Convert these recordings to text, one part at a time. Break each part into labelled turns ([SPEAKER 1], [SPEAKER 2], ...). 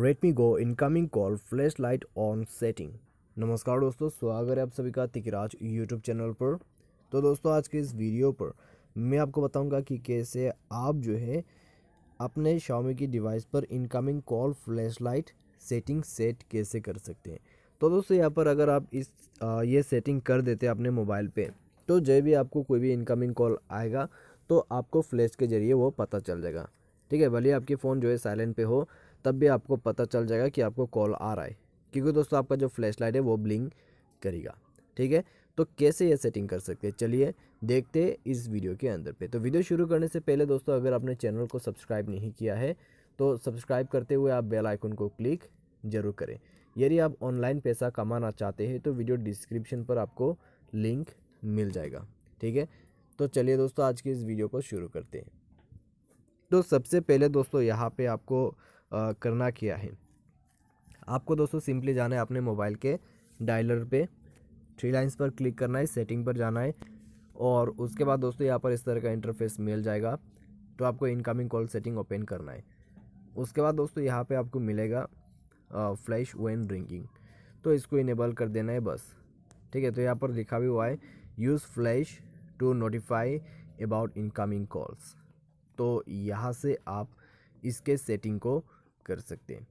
[SPEAKER 1] Redmi Go incoming call flash light on setting. नमस्कार दोस्तों, स्वागत है आप सभी का तिकराज यूट्यूब चैनल पर। तो दोस्तों, आज के इस वीडियो पर मैं आपको बताऊंगा कि कैसे आप जो है अपने Xiaomi की डिवाइस पर incoming call flash light setting set कैसे कर सकते हैं। तो दोस्तों, यहाँ पर अगर आप ये सेटिंग कर देते हैं अपने मोबाइल पे, तो जब भी आपको कोई भी इनकमिंग कॉल आएगा तो आपको फ्लैश के ज़रिए वो पता चल जाएगा। ठीक है, भले आपकी फ़ोन जो है साइलेंट पे हो, तब भी आपको पता चल जाएगा कि आपको कॉल आ रहा है, क्योंकि दोस्तों आपका जो फ्लैश लाइट है वो ब्लिंक करेगा। ठीक है, तो कैसे ये सेटिंग कर सकते हैं, चलिए देखते हैं इस वीडियो के अंदर पे। तो वीडियो शुरू करने से पहले दोस्तों, अगर आपने चैनल को सब्सक्राइब नहीं किया है तो सब्सक्राइब करते हुए आप बेल आइकन को क्लिक जरूर करें। यदि आप ऑनलाइन पैसा कमाना चाहते हैं तो वीडियो डिस्क्रिप्शन पर आपको लिंक मिल जाएगा। ठीक है, तो चलिए दोस्तों, आज की इस वीडियो को शुरू करते हैं। तो सबसे पहले दोस्तों, यहाँ पे आपको करना क्या है, आपको दोस्तों सिंपली जाना है अपने मोबाइल के डायलर पे, थ्री लाइंस पर क्लिक करना है, सेटिंग पर जाना है और उसके बाद दोस्तों यहाँ पर इस तरह का इंटरफेस मिल जाएगा। तो आपको इनकमिंग कॉल सेटिंग ओपन करना है। उसके बाद दोस्तों यहाँ पे आपको मिलेगा फ्लैश व्हेन रिंगिंग, तो इसको इनेबल कर देना है बस। ठीक है, तो यहाँ पर लिखा भी हुआ है use flash to notify about incoming calls. तो यहाँ से आप इसके सेटिंग को कर सकते हैं।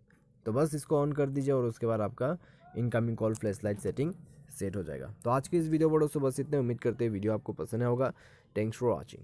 [SPEAKER 1] तो बस इसको ऑन कर दीजिए और उसके बाद आपका incoming call flash light setting set हो जाएगा। तो आज की इस वीडियो पर दोस्तों बस इतने, उम्मीद करते हैं वीडियो आपको पसंद आया होगा। Thanks for watching.